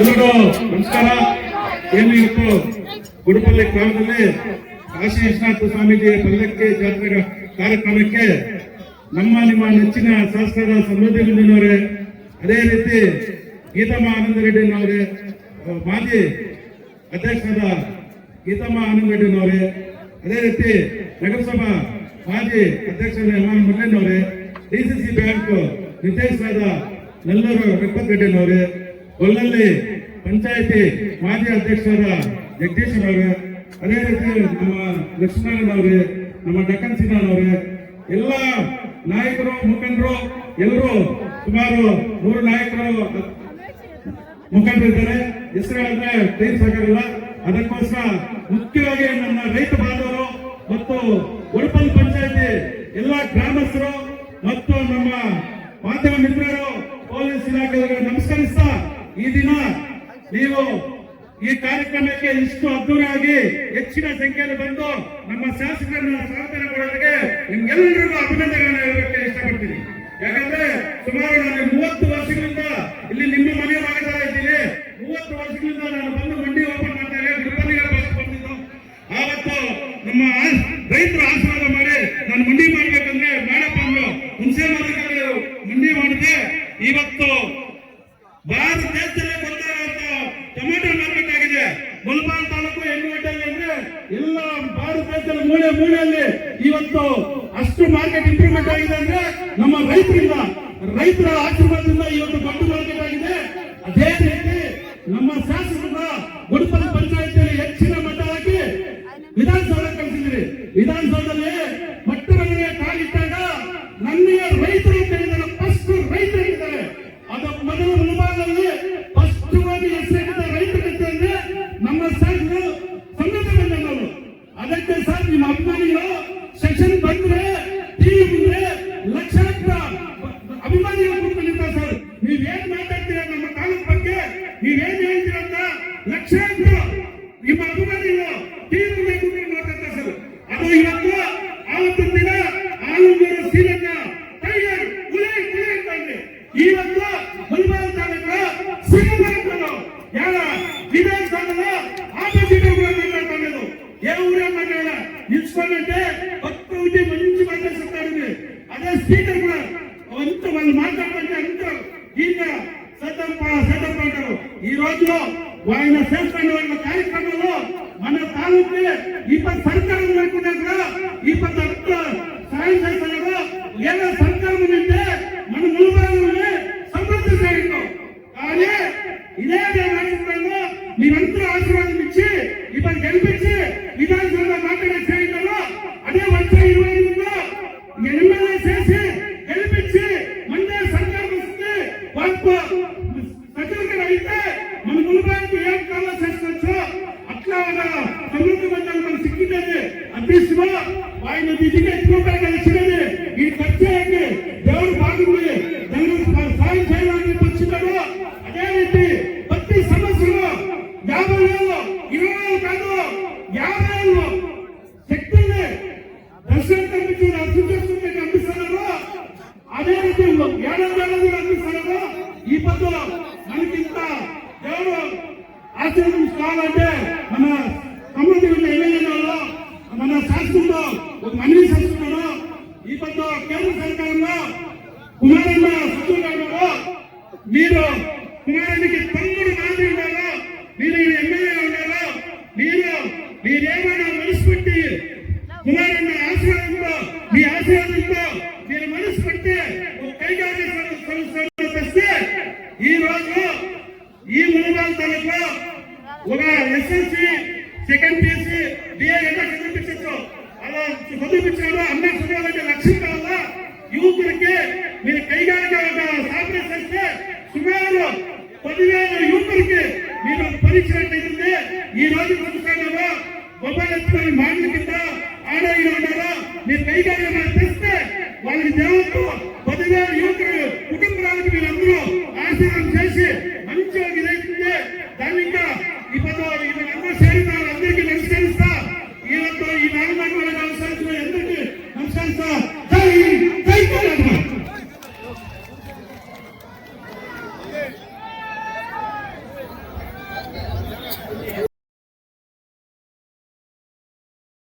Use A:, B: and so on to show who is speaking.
A: ಎಲ್ಲರಿಗೂ ನಮಸ್ಕಾರ. ಏನು ಇವತ್ತು ಗುಡುಪಲ್ಲಿ ಗ್ರಾಮದಲ್ಲಿ ಕಾಶಿ ವಿಶ್ವನಾಥ ಸ್ವಾಮೀಜಿಯ ಪಲ್ಲಕ್ಕಿ ಜಾತ್ರೆ ಕಾರ್ಯಕ್ರಮಕ್ಕೆ ನಿಮ್ಮ ನೆಚ್ಚಿನ ಶಾಸಕರ ಸಮೃದ್ಧಿ ಮುಂದಿನವರೇ, ಅದೇ ರೀತಿ ಗೀತಮ್ಮ ಆನಂದ ರೆಡ್ಡಿನವರೇ, ಮಾಜಿ ಅಧ್ಯಕ್ಷರಾದ ಗೀತಮ್ಮ ಆನಂದ ರೆಡ್ಡಿನವರೇ, ಅದೇ ರೀತಿ ನಗರಸಭಾ ಮಾಜಿ ಅಧ್ಯಕ್ಷರಾದ ಎಂ ಮುರಳೀನವರೇ, ಡಿಸಿಸಿ ಬ್ಯಾಂಕ್ ನಿರ್ದೇಶಕರಾದ ನೆಲ್ಲೂರು ರೆಪ್ಪರೆಡ್ಡಿನವರೇ, ಗೊಲ್ಲಲ್ಲಿ ಪಂಚಾಯತಿ ಮಾಜಿ ಅಧ್ಯಕ್ಷರಾದ ಜಗದೀಶ್ ಅವರೇ, ಅದೇ ರೀತಿ ನಮ್ಮ ಲಕ್ಷ್ಮಣನವರೇ, ನಮ್ಮ ಡಕ್ಕನ್ ಸಿಂಹನವರೇ, ಎಲ್ಲ ನಾಯಕರು ಮುಖಂಡರು ಎಲ್ಲರೂ ಸುಮಾರು 3 ನಾಯಕರು ಮುಖಂಡರಿದ್ದಾರೆ. ಹೆಸರು ಹೇಳಿದ್ರೆ ಟೈಮ್ ಸಾಕಾಗಲ್ಲ. ಅದಕ್ಕೋಸ್ಕರ ಮುಖ್ಯವಾಗಿ ನನ್ನ ರೈತ ಬಾಂಧವರು ಮತ್ತು ಗುಡುಪಲ್ ಪಂಚಾಯತಿ ಎಲ್ಲ ಗ್ರಾಮಸ್ಥರು ಮತ್ತು ನಮ್ಮ ಮಾಧ್ಯಮ ಮಿತ್ರರು, ಪೊಲೀಸ್ ಇಲಾಖೆಯವರಿಗೆ ನಮಸ್ಕರಿಸ್ತಾ, ಈ ದಿನ ನೀವು ಈ ಕಾರ್ಯಕ್ರಮಕ್ಕೆ ಇಷ್ಟು ಅದ್ದೂರಿಯಾಗಿ ಹೆಚ್ಚಿನ ಸಂಖ್ಯೆಯಲ್ಲಿ ಬಂದು ನಮ್ಮ ಶಾಸಕರನ್ನ ಸ್ವಾಗತ ಮಾಡೋದಕ್ಕೆ ನಿಮ್ಗೆಲ್ಲರಿಗೂ ಅಭಿನಂದನೆಗಳನ್ನು ಹೇಳಕ್ಕೆ ಇಷ್ಟಪಡ್ತೀನಿ. ಯಾಕಂದ್ರೆ ಸುಮಾರು ನಾನು 30 ವರ್ಷಗಳಿಂದ ಇಲ್ಲಿ ನಿಮ್ಮ ಮನೆ ಮಾಡ್ತಾ ಇದ್ದೀನಿ. 30 ವರ್ಷಗಳಿಂದ ನಾನು ಬಂದು ಮಂಡಿ ಓಪನ್ ಮಾಡ್ತಾ ಗುರುಪಲ್ಲಿಗೆ ಬಂದಿದ್ದು. ಆವತ್ತು ನಮ್ಮ ರೈತರು ಆಶೀರ್ವಾದ ಮಾಡಿ ನಾನು ಮಂಡಿ ಮಾಡ್ಬೇಕಂದ್ರೆ ಮಾಡಪ್ಪ ಅಂದ್ರು. ಹುಣಸೆ ಮರದಲ್ಲಿ ಮಂಡಿ ಮಾಡಿದೆ. ಇವತ್ತು ಭಾರತ ದೇಶದಲ್ಲೇ ಗೊತ್ತಾಗುವಂತ ಟೊಮೆಟೊ ಮಾರ್ಕೆಟ್ ಆಗಿದೆ. ಮುಲ್ಬಾಲ್ ತಾಲೂಕು ಹೆಣ್ಣುಗಟ್ಟಲ್ಲಿ ಅಂದ್ರೆ ಎಲ್ಲ ಭಾರತ ದೇಶದ ಮೂಲೆ ಮೂಲೆಯಲ್ಲಿ ಇವತ್ತು ಅಷ್ಟು ಮಾರ್ಕೆಟ್ ಇಂಪ್ರೂವ್ಮೆಂಟ್ ಆಗಿದೆ ಅಂದ್ರೆ ನಮ್ಮ ರೈತರಿಂದ, ರೈತರ ಆಶೀರ್ವಾದದಿಂದ ಇವತ್ತು ದೊಡ್ಡ ಮಾರ್ಕೆಟ್ ಆಗಿದೆ. ಅದೇ ರೀತಿ ನಮ್ಮ ಶಾಸಕರ ಗುಡುಪಲ್ ಪಂಚಾಯತಿಯಲ್ಲಿ ಹೆಚ್ಚಿನ ಮಟ್ಟ ಹಾಕಿ ವಿಧಾನಸೌಧ ಕಳಿಸಿದ್ರಿ. ವಿಧಾನಸೌಧದಲ್ಲಿ ಮೊಟ್ಟ ಮೊದಲನೇ ಕಾಲಿಟ್ಟಾಗ ನನ್ನ ರೈತರು ಹೇಳಿದ್ದಾರೆ, ಫಸ್ಟ್ ರೈತರು ಇದ್ದಾರೆ. ಅದು ಮೊದಲು ಮುಲ್ಬಾಲಲ್ಲಿ ಫಸ್ಟ್ ಹೆಸರಿದ್ದ ರೈತರು ಅಂದ್ರೆ ನಮ್ಮ ಶಾಸಕರು ಸಂಘಟನೆ ಬಂದವರು. ಅದಕ್ಕೆ ಸರ್ ನಿಮ್ಮ ಅಭಿಮಾನಿಗಳು ಸೆಕ್ಷನ್ ಬಂದ್ರೆ ಟಿವಿ ಮುಂದೆ ಲಕ್ಷಾಂತರ ಅಭಿಮಾನಿಗಳು ಕೂತ್ಕೊಂಡಿರ್ತಾರೆ. ಸರ್ ನೀವೇನ್ ಮಾತಾಡ್ತೀರಾ ನಮ್ಮ ತಾಲೂಕು ಬಗ್ಗೆ, ನೀವೇನ್ ಹೇಳ್ತೀರ ಅಂತ ಲಕ್ಷಾಂತರ ನಿಮ್ಮ ಅಭಿಮಾನಿಗಳು ಟಿವಿ ಮುಂದೆ ಕೂತ್ಕೊಂಡು ಮಾತಾಡ್ತಾರೆ ಸರ್. ಅದು ಇವತ್ತು ಆವತ್ತಿನ ದಿನ ಆಲೂರು ಸೀಲನ್ನ ಟೈಗರ್ ಹುಲಿ ಅಂತಂದ್ರೆ ಇವತ್ತು ಮುಲ್ಬಾಲ್ ತಾಲೂಕು ಸಿಂಗಪುರ ಯಾರ ವಿಧಾನಸೌಧದ ಆಪೋಸಿಟ್ ಮಾತಾಡ್ಕೊಂಡು ಊರ ಮಾತಾಡ ನಿಲ್ಸ್ಕೊಂಡಂತೆ 10 ಹುದ್ದೆ ಮಂಜು ಮಾತಾಡ್ತಾರೆ. ಅದೇ ಸ್ಪೀಕರ್ ಕೂಡ ಅಂತ వాళ్ళు మాట్లాడుతుంటే అంత ಈಗ సెటప్ అంటారు. ఈ రోజు ఆయన చేస్తున్న వాళ్ళ కార్యక్రమంలో మన తాలూకే ఈ సర్కారం లేకుండా కూడా ఈ అంత సాయం చేస్తున్నారు. ఏదో సర్కారం ఉంటే మన ముల్బాలని సమృద్ధి చేయడం. కానీ ఇదే రాష్ట్రంలో మీరంతా ఆశీర్వాదం ఇచ్చి ఇప్పుడు గెలిపించి విధానసభలో మాట్లాడే చేయడంలో అదే వచ్చే 25లో ఎమ్మెల్యే చేసి గెలిపించి మండే సర్కారం వస్తుంది. సచివులు అయితే మన ముల్బానికి ఏం కావాలో చేసుకోవచ్చు. అట్లా సమృద్ధి మండలి మనం సిక్కింది అధ్యక్షుడు ఆయన దిగిన రూపాయలు వచ్చినది. ఈ ఖర్చు దేవుడు బాగుంది, దానికి సాయం చేయాలని వచ్చినాడు. అదే రీతి ప్రతి సమస్యలో 50 ఏళ్ళు 20 కాదు 50 ఏళ్ళు శక్తుల్ని దర్శనం కనిపించి అర్థిస్తుంది కనిపిస్తున్నారు. అదే రీతి 7 ఏళ్ళు కనిపిస్తున్నారు. ఈ పద్ధతిలో మనకింత దేవుడు ఆశీర్వదించుకోవాలంటే మన సమృద్ధి ఉన్న ఎమ్మెల్యేలో మన శాసనంలో ఒక మంత్రి శాసనంలో ఈ పద్ధతిలో కేంద్ర సర్కారంలో కుమారన్న సచివులు మీరు కుమారునికి తమ్ముడు మాదిరి ఉన్నారు. మీరు ఎమ్మెల్యే ఉన్నారు. మీరేమైనా మనసు పెట్టి కుమారన్న ఆశీర్వాదంతో మీ ఆశీర్వాదంతో మీరు మనసు పెట్టి ఒక కైగారి సంస్థలో తెస్తే ఈ రోజు ఈ ముల్బాల్ తాలూకులో ఒక ఎస్ఎల్సి సెకండ్ పిఎస్సి బిఏ ఎలా చదివించచ్చు. అలా చదివించారు. అన్న చదవాలంటే లక్ష్యం కావాలా. యువకులకి మీరు కైగారిగా ఒక సాపరేట్ చేస్తే సుమారు 10,000 యువకులకి మీరు పరీక్షించినట్లయితే ఈ రోజు చూస్తున్నారో మొబైల్ ఎత్తుకొని మాటల కింద ఆడగిన ఉన్నారో మీరు కైగారిగా తెస్తే వాళ్ళకి దేవుడు 10,000 యువకులు కుటుంబాలకు మీరందరూ ఆశీర్వాదం చేసి